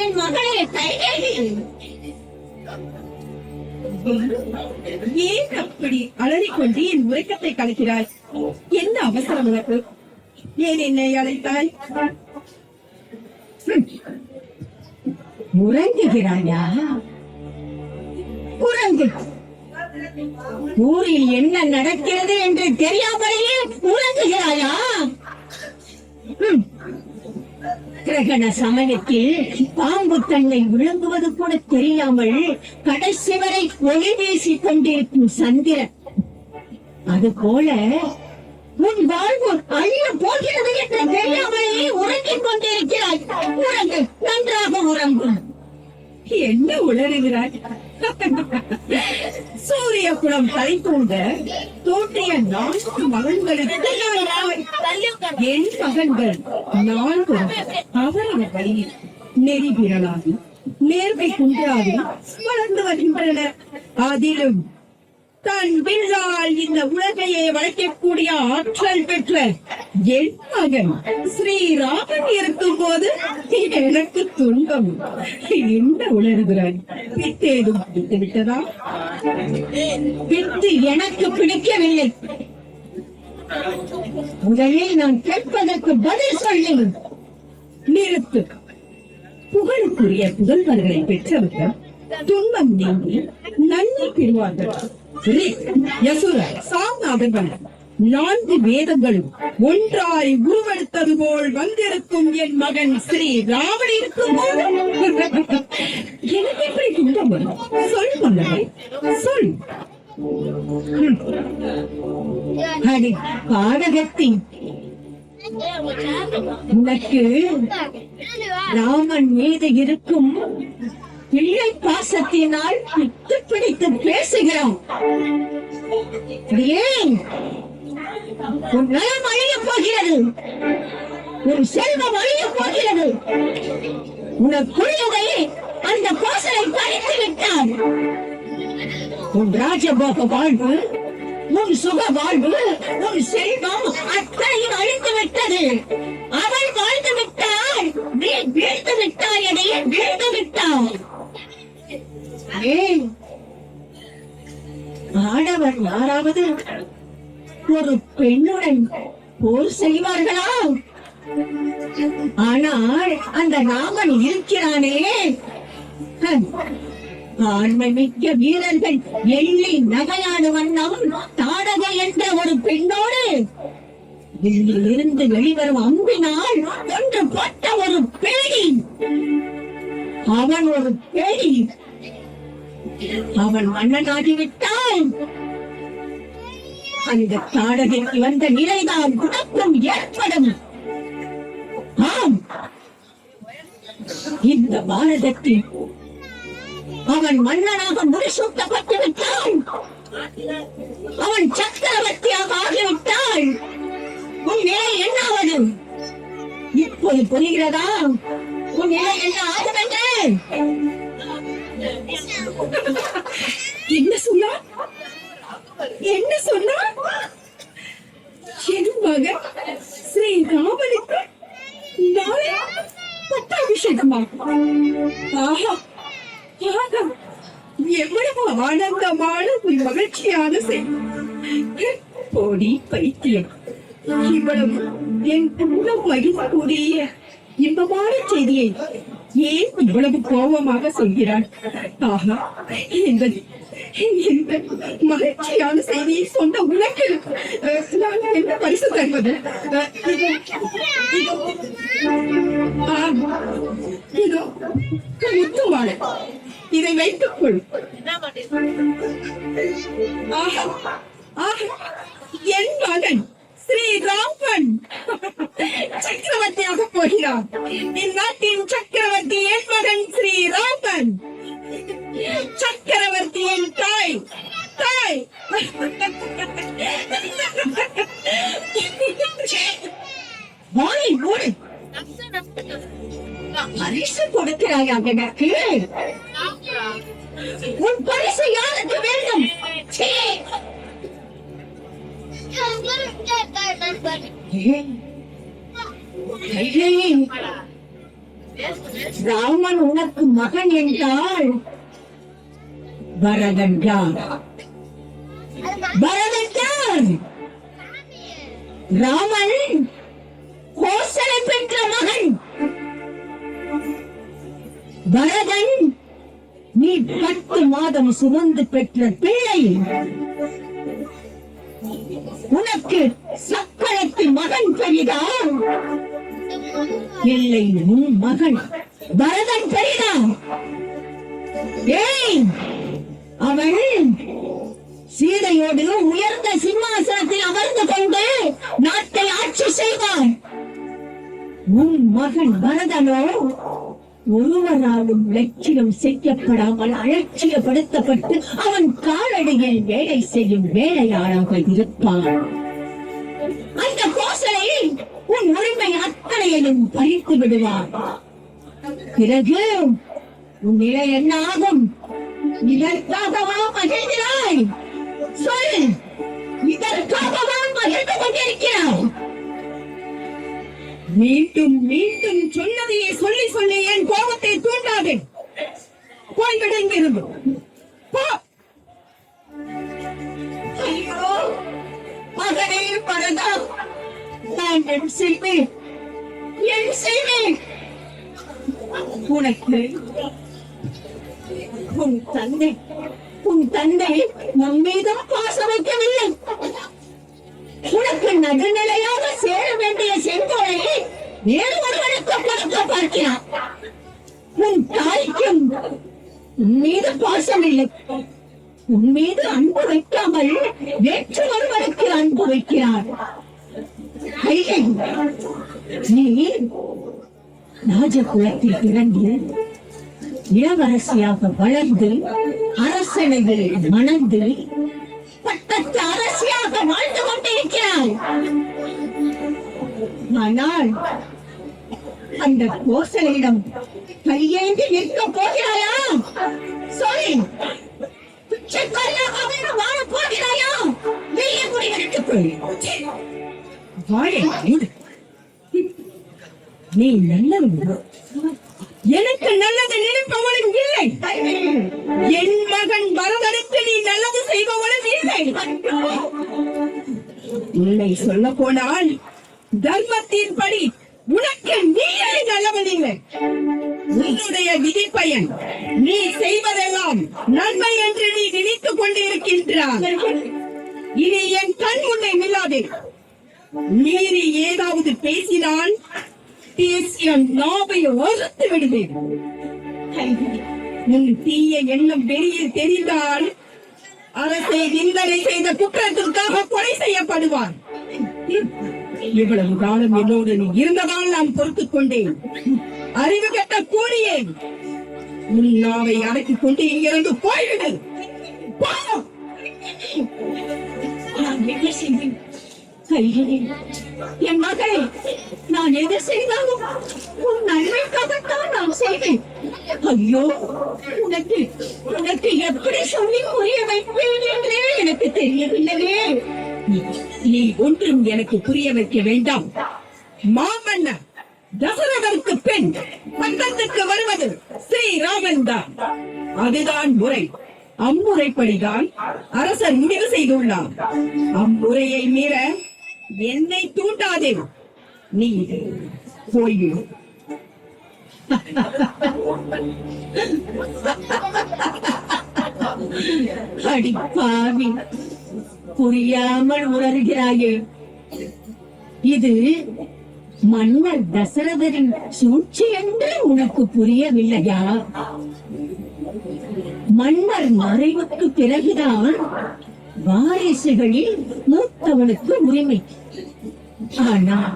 என் மகளே கைகேயி, ஏன் அப்படி அலறிக்கொண்டு என் உறக்கத்தை கலைக்கிறாய்? என்ன அவசரம் உனக்கு? ஏன் என்னை அழைத்தாய்? உறங்குகிறாயா? உறங்கு. ஊரில் என்ன நடக்கிறது என்று தெரியாமலேயே உறங்குகிறாயா? கிரகண சமயத்தில் பாம்பு தன்னை விழுங்குவது கூட தெரியாமல் கடைசி வரை ஒளி வீசிக் கொண்டிருக்கும் சந்திரன், அது போல உன் வாழ்வு அழிய போகிறது என்று தெரியாமலேயே உறங்கிக் கொண்டிருக்கிறாய். உறங்கு, நன்றாக உறங்கு. என்ன உளறுகிறாய்? சூரிய குலம் தலை தூண்ட தோன்றிய 4 மகன்களுக்கு என் மகன்கள் 4 அவரவர் வழியில் நெறி பிறலாகி நேர்மை குன்றாகி வளர்ந்து வருகின்றனர். அதிலும் தன் வில்லால் இந்த உலகையை வளைக்கக்கூடிய ஆற்றல் பெற்ற என் மகன் ஸ்ரீராமன் இருக்கும் போது எனக்கு துன்பம். என்ன உணர்கிறாய்? பித்தேதும் பிடித்து விட்டதா? பித்து எனக்கு பிடிக்கவில்லை. முதலில் நான் கேட்பதற்கு பதில் சொல்லு. நிறுத்து. புகழுக்குரிய புதல்வர்களை பெற்றவர்கள் துன்பம் நீங்கி நன்மை பெறுவார்கள். சாமாதங்கள் 4 வேதங்களும் ஒன்றாய் உருவெடுத்தது போல் வந்திருக்கும் என் மகன் ஸ்ரீ ராமன் இருக்கும் போது எனக்கு எப்படி துன்பம் வரும்? சொல் மன்னரை, சொல். அடி பாடகத்தின், உனக்கு ராமன் மீது இருக்கும் பிள்ளை பாசத்தினால் பித்து பிடித்து பேசுகிறோம். ஏன் உன் நலம் அழியப் போகிறது, உன் செல்வம் அழியப் போகிறது. உனக்குள்ளதை அந்த பாசனை பறித்து விட்டான். உன் ராஜபோக வாழ்வு, உன் சுக வாழ்வு, உன் செல்வம் அத்தனையும் அழிந்து விட்டது. அவள் வாழ்ந்து விட்டாள், நீ வீழ்ந்து விட்டாய். எதையே வீழ்ந்து விட்டாள். ஏன் ஆடவர் யாராவது ஒரு பெண்ணுடன் போர் செய்வார்களா? ஆனால் அந்த ராமன் இருக்கிறானே, ஆண்மை மிக்க வீரர்கள் எள்ளி நகையாடு வண்ணம் தாடகை என்ற ஒரு பெண்ணோடு இருந்து வெளிவரும் அம்பினால் ஒன்று பட்ட ஒரு பேடி. அவன் ஒரு பேடி. அவன் மன்னனாகிவிட்டான். அந்த தாடகைக்கு வந்த நிலைதான் குணக்கும் ஏற்படும். ஆம், இந்த பாரதத்தில் அவன் மன்னனாக முடிசூட்டப்பட்டு விட்டான். அவன் சக்கரவர்த்தியாக ஆகிவிட்டான். உன் நிலை என்னாவது இப்போது புரிகிறதா? உன் நிலை என்ன ஆகும் என்று? என்ன சொன்னா? என்ன சொன்னா? என் மகன் ஸ்ரீராமனுக்கு நாளை பட்டாபிஷேகமா? ஆஹா, எவ்வளவு ஆனந்தமான ஒரு மகிழ்ச்சியான செய்தி. போடி பைத்தியம், இவ்வளவு என் உள்ளம் மகிழ்ச்சிக்குரிய இன்பமான செய்தியை ஏன் இவ்வளவு கோபமாக சொல்கிறான்? ஆஹா, இந்த மகிழ்ச்சியான செய்தியை சொன்ன உனக்கு நான் என்ன பரிசு தருவது? இதோ முத்துமாலை, இதை வைத்துக் கொள். என் மகன் ஸ்ரீராமன் சக்கரவர்த்தியாக போகிறான். இந்நாட்டின் சக்கரவர்த்தி என் மகன் ஸ்ரீராமன். சக்கரவர்த்தியின் தாய் தாய் வாய் மூடு. பரிசு கொடுக்கிறாயா எனக்கு? உன் பரிசு யாருக்கு வேண்டும்? ராமன் உனக்கு மகன் என்றால் பரதன் யார்? பரதன் யார்? ராமன் கோசலை பெற்ற மகன். பரதன் நீ 10 மாதம் சுமந்து பெற்ற பிள்ளை. உனக்கு சக்கரத்து மகன் பெரிதா இல்லை உன் மகன் பரதன் பெரிதா? ஏய், அவன் சீதையோடு உயர்ந்த சிம்மாசனத்தில் அமர்ந்து கொண்டு நாட்டை ஆட்சி செய்வான். உன் மகன் பரதனோ ஒருவராலும் லட்சியம் செய்யப்படாமல் அலட்சியப்படுத்தப்பட்டு அவன் காலடியில் வேலை செய்யும் வேலையாளாக இருப்பான். அந்த கோசலை உன் உரிமை அத்தனையையும் பறித்து விடுவான். பிறகு உன் நிலை என்ன ஆகும்? இதற்காகவா மகிழ்கிறாய்? சொல், இதற்காகவா மகிழ்ந்து கொண்டிருக்கிறாய்? மீண்டும் மீண்டும் சொன்னதையே சொல்லி சொல்லி என் கோபத்தை தூண்டாதே. போய்விடுங்கிருந்து போ. ஐயோ மகனே பரதா, நான் என் செய்வேன், என் செய்வேன். உனக்கு உன் தந்தை நம் மீதும் பாசம் வைக்கவில்லை. உனக்கு நடுநிலையாக சேர வேண்டிய செங்கோலை வேறு ஒருவனுக்கு கொடுக்க பார்க்கிறான். உன் தாய்க்கும் உன் மீது பாசம் இல்லை. உன் மீது அன்பு வைக்காமல் வேற்று ஒருவனுக்கு அன்பு வைக்கிறான். நீ ராஜகுலத்தில் பிறந்து இளவரசியாக வளர்ந்து அரசனைகள் மணந்து பட்டத்து அரசியாக வாழ்ந்து கொண்டிருக்கிறாய். ஆனால் அந்த கோசலையிடம் கையேந்தி நிற்க போகிறாயா? சொல்லி பிச்சைக்காரியாக வாழ போகிறாயா? வெளியே முடிவெடுத்துக்கொள். வாழை நீ நல்லவன். எனக்கு நல்லது நினைப்பவனும் இல்லை. என் மகன் பரதனுக்கு நீ நல்லது செய்பவனும் இல்லை. உன்னை சொல்ல போனால் தர்மத்தின்படி உனக்கு நீயே நல்லவன் இல்லை. உன்னுடைய விதி பயன் நீ செய்வதெல்லாம் நன்மை என்று நீ நினைத்துக் கொண்டிருக்கின்றாய். இனி என் கண் முன்னே நில்லாதே. மீறி ஏதாவது பேசினால் பேசிய நாவை ஒருத்து விடுவேன். உன் தீய எண்ணம் வெளியில் தெரிந்தால் அரசை நிந்தனை செய்த குற்றத்திற்காக கொலை செய்யப்படுவார். இவ்வளவு காலம் என்னோடு நீ இருந்ததால் நான் பொறுத்துக் கொண்டேன். அறிவு கட்ட கூடியே உன் நாவை அடக்கிக் கொண்டு இங்கிருந்து போய்விடு. நான் என்ன செய்வேன்? என் மகளே, நான் எது செய்தாலும் உன் நன்மைக்காகத்தான் நான் செய்வேன். ஐயோ, உனக்கு எப்படி சொல்லி புரிய வைப்பேன் என்றே எனக்கு தெரியவில்லையே. நீ ஒன்றும் எனக்கு புரிய வைக்க வேண்டாம். மாமன்னர் தசரதற்கு பெண் பட்டத்துக்கு வருவது ஸ்ரீராமன் தான். அதுதான் முறை. அம்முறைப்படிதான் அரசர் முடிவு செய்துள்ளார். அம்முறையை மீற என்னை தூண்டாதே. நீ போய்விடு. அடிப்பாவி, புரியாமல் உணர்கிறாயே. இது மன்னர் தசரதரின் சூழ்ச்சி என்று உனக்கு புரியவில்லையா? மன்னர் மறைவுக்கு பிறகுதான் வாரிசுகளில் மூத்தவனுக்கு உரிமை. ஆனால்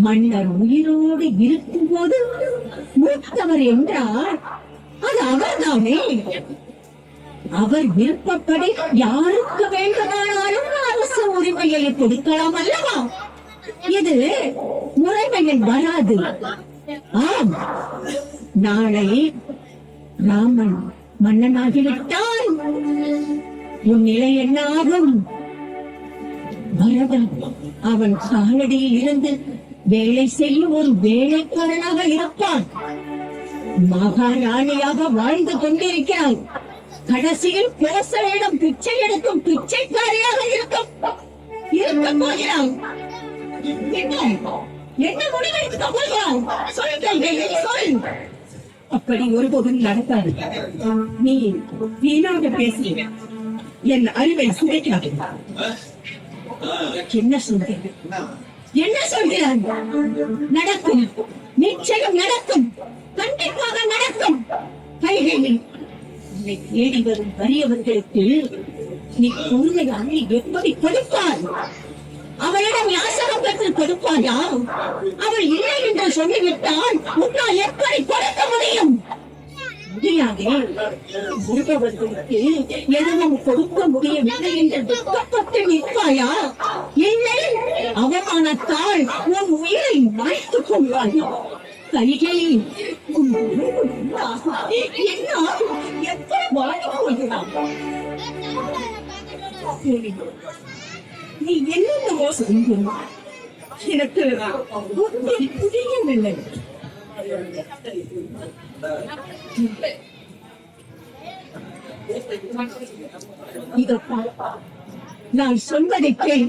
மன்னர் உயிரோடு இருக்கும் போது மூத்தவர் என்றால் அது அவர்தானே. அவர் விருப்பப்படி யாருக்கு வேண்டுமானாலும் அரசு உரிமையை கொடுக்கலாம் அல்லவா? இது முறைமையில் வராது. ஆம், நாளை ராமன் மன்னனாகிவிட்டால் உன் நிலை என்ன ஆகும்? பரதன் அவன் காலடியில் இருந்து வேலை செய்யும் ஒரு வேலைக்காரனாக இருப்பான். மகாராணியாக வாழ்ந்து கொண்டிருக்கிறாள். கடைசியில் கோசலையிடம் பிச்சை எடுக்கும் பிச்சைக்காரியாக இருக்க போகிறாள். என்ன முடிவெடுக்க போகிறாள்? சொல். அப்படி ஒருபோதும் நடக்காது. நீ வீணாக பேசி என் அறிவை சிதைக்காது. என்ன சொல்கிறேன்? என்ன சொல்கிறான்? நடக்கும், நிச்சயம் நடக்கும், கண்டிப்பாக நடக்கும். கைகளில் உன்னை தேடி வரும் வறியவர்களுக்கு நீ பொருளை அள்ளி எப்படி கொடுப்பாய்? அவளிடம் யாசகம் பெற்று கொடுப்பாயா? அவள் இல்லை என்று சொல்லிவிட்டால் உன்னால் எப்படி கொடுக்க முடியும்? முடியாது. இருப்பவர்களுக்கு எதுவும் கொடுக்க முடியவில்லை என்று துக்கப்பட்டு நிற்பாயா? இல்லை, அவமானத்தால் உன் உயிரை மாய்த்துக் கொள்வாயா? கைகளில் என்ன எப்படி வாழப் போகிறான்? நீ என்னென்னவோ சொல்கிறாய். எனக்கு ஒன்றும் புரியவில்லை. நான் சொல்வதை கேள்.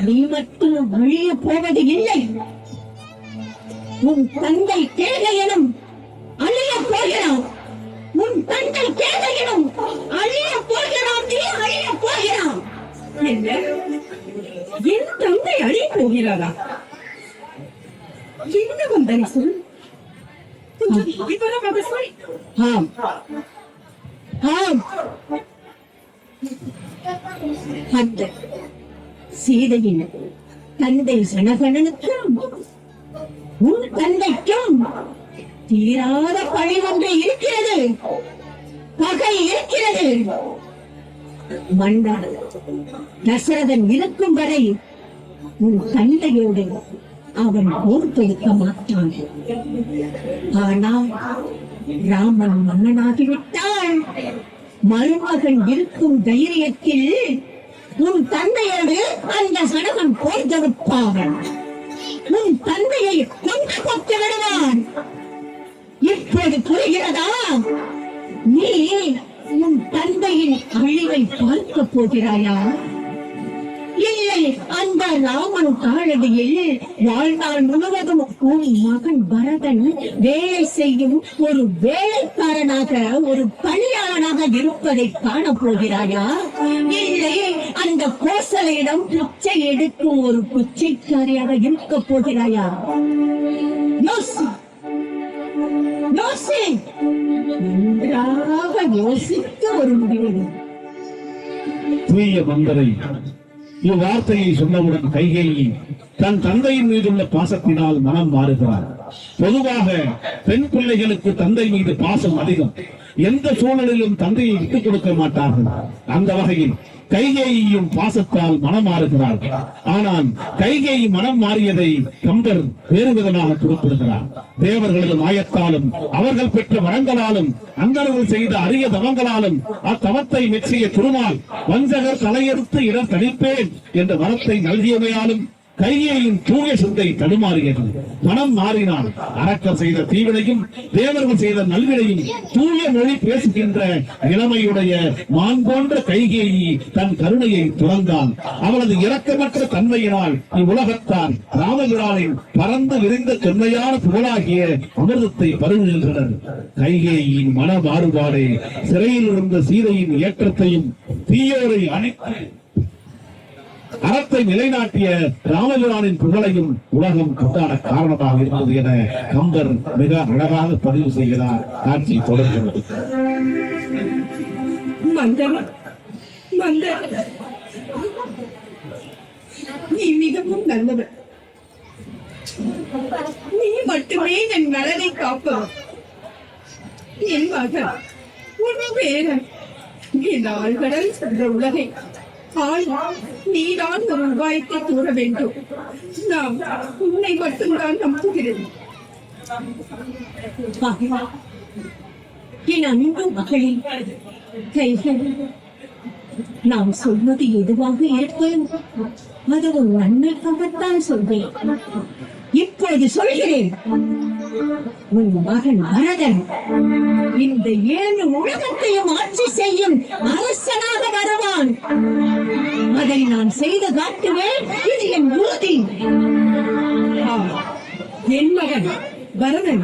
நீ மட்டும் அழிய போவது இல்லை. உன் தந்தை கேளையனும் அழிய போகிறான். உன் தந்தை கேளையனும் அழிய போகிறான். நீ அழிய போகிறான். என்ன? என் தந்தை அழிய போகிறாரா? என்ன வந்தனை சொல். விவரமாக சொல். ஆம், ஆம். அந்த சீதையின் தந்தை சனகணனுக்கும் உன் தந்தைக்கும் தீராத பழி ஒன்று இருக்கிறது. பகை இருக்கிறது. மன்னர் தசரதன் இருக்கும் வரை உன் தந்தையோடு அவன் போர் தொடுக்க மாட்டான். ஆனால் ராமன் மன்னனாகிவிட்டால் மருமகன் இருக்கும் தைரியத்தில் உன் தந்தையோடு அந்த சனகன் போர் தொடுப்பான். உன் தந்தையை கொண்டு போட்டு விடுவான். இப்போது புரிகிறதா? நீ உன் தந்தையின் அழிவை பார்க்க போகிறாயா? இல்லை, அந்த ராமன் காலடியில் வாழ்நாள் முழுவதும் உன் மகன் பரதன் வேலை செய்யும் ஒரு வேலைக்காரனாக, ஒரு பணியாளனாக இருப்பதை காண போகிறாயா? இல்லை, அந்த கோசலையிடம் பிச்சை எடுக்கும் ஒரு பிச்சைக்காரியாக இருக்க போகிறாயா? யோசி, யோசி. நன்றாக யோசிக்க ஒரு முடிவு. தூய மந்தரை இவ்வார்த்தையை சொன்னவுடன் கைகேயி தன் தந்தையின் மீதுள்ள பாசத்தினால் மனம் மாறுகிறார். பொதுவாக பெண் பிள்ளைகளுக்கு தந்தை மீது பாசம் அதிகம். எந்த சூழலிலும் தந்தையை விட்டுக் கொடுக்க மாட்டார்கள். அந்த வகையில் கைகேயும் பாசத்தால் மனம் மாறுகிறார். ஆனால் கைகேயி மனம் மாறியதை கம்பர் வேறு விதமாக குறிப்பிடுகிறார். தேவர்களது மாயத்தாலும் அவர்கள் பெற்ற வரங்களாலும் அந்தர்கள் செய்த அரிய தவங்களாலும் அத்தவத்தை மெச்சிய திருமால் வஞ்சகர் தலையெடுத்து இடம் தணிப்பேன் என்ற வரத்தை நல்கியமையாலும் கைகேயின் தூய சிந்தை தடுமாறியது. மனம் மாறினால் அரக்கர் செய்த தீவினையும் தேவர்கள் செய்த நல்வினையும் தூய மொழி பேசுகின்ற இளமையுடைய மான் போன்ற கைகேயி தன் கருணையை துறந்தான். அவளது இரக்கமற்ற தன்மையினால் இவ்வுலகத்தார் ராமபிரானின் பறந்து விரிந்த தொன்மையான புகழாகிய அமிர்தத்தை பருகுகின்றனர். கைகேயின் மன மாறுபாடே சிறையில் இருந்த சீதையின் ஏற்றத்தையும் தீயோரை அணைத்து அறத்தை நிலைநாட்டிய ராமபிரானின் புகழையும் உலகம் கொண்டாட காரணமாக இருந்தது என கம்பர் மிக அழகாக பதிவு செய்கிறார். காட்சி தொடர்கிறது. நீ மிகவும் நல்லவர். நீ மட்டுமே என் நலனை காப்பவர். என் மகன், உன் பேரன், என் ஆழ்கடல் சென்ற உலகை நீதான் ஒரு உபாயத்தை கூற வேண்டும். நான் உன்னை மட்டும்தான் நம்புகிறேன். என் அன்பு மகளின் கைகள், நாம் சொல்வது எதுவாக இருக்கும் அது ஒரு நன்மைக்காகத்தான் சொல்வேன். இப்போது சொல்கிறேன். உன் மகன் பரதன் இந்த 7 உலகத்தையும் ஆட்சி செய்யும் அரசனாக வருவான். அதை நான் செய்து காட்டுவேன். இது என் உறுதி. ஆம், என் மகன் பரதன்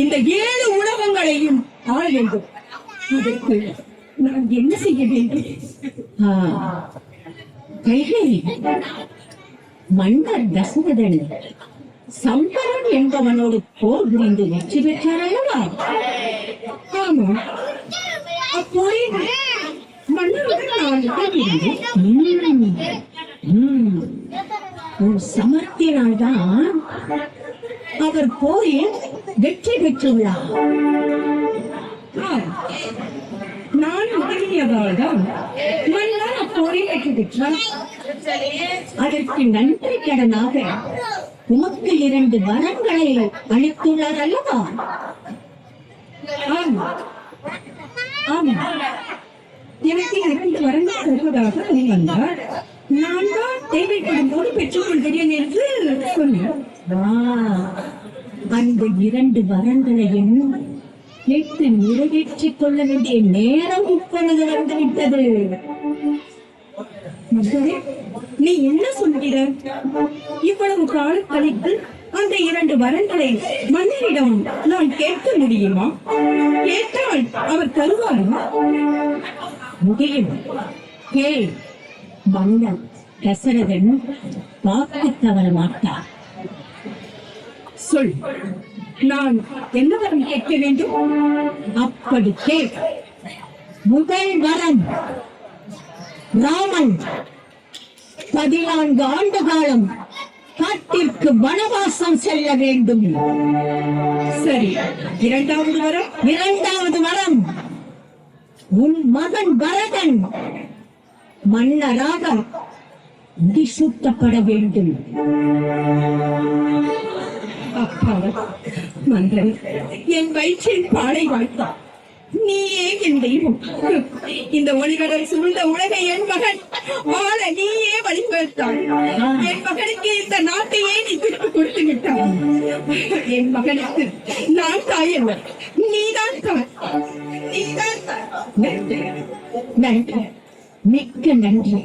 இந்த 7 உலகங்களையும் ஆள வேண்டும். இதற்கு நான் என்ன செய்ய வேண்டும்? கைகேயி, மன்னர் தசரதன் சம்பரன் என்பவனோடு போர் புரிந்து வெற்றி பெற்றார் அல்லவா? ஆமாம், அப்போது மன்னருடன் நான் உடனிருந்தேன். உன் சமர்த்தினால்தான் அவர் போரில் வெற்றி பெற்றுள்ளார். ஆம், நான் உதவியதால் தான் மன்னர் அப்போரில் வெற்றி பெற்றார். அதற்கு நன்றி கடனாக உமக்கு 2 வரங்களை அளித்துள்ளார் அல்லவா? ஆம், ஆமாம், எனக்கு 2 வரங்கள் தருவதாக வந்தார். நான் தான் தேவைப்படும் போது பெற்றுக் கொள்கிறேன் என்று சொன்னேன். அந்த 2 வரங்களையும் கேட்டு நிறைவேற்றிக் கொள்ள வேண்டிய நேரம் இப்பொழுது வந்துவிட்டது. மகளே, நீ என்ன சொல்கிறாய்? இவ்வளவு காலம் கழித்து அந்த 2 வரங்களை மன்னரிடம் நான் கேட்க முடியுமா? கேட்டால் அவர் தருவாரா? முடியும். கேள், மன்னன் தசரதன் வாக்கு தவற மாட்டார். சொல், நான் என்ன வரம் கேட்க வேண்டும்? அப்படி கேள். முதல் வரம், ராமன் 14 ஆண்டு காலம் காட்டிற்கு வனவாசம் செல்ல வேண்டும். சரி, 2வது வரம்? 2வது வரம், உன் மகன் பரதன் மன்னராக முடிசூட்டப்பட வேண்டும். அப்பா, மன்னன் என் வயிற்றில் பாடை வாழ்த்தான். நீயே என் தெய்வம். இந்த ஒளிகடல் சூழ்ந்த உலகை என் மகன் வாழ நீயே வழிவகுத்தாய். என் மகனுக்கு இந்த நாட்டையே நீ திருப்பி கொடுத்து விட்டாய். என் மகனுக்கு நான் தாய் அல்ல, நீதான் தாய். நீதான் தாய். நன்றி, நன்றி, மிக்க நன்றி.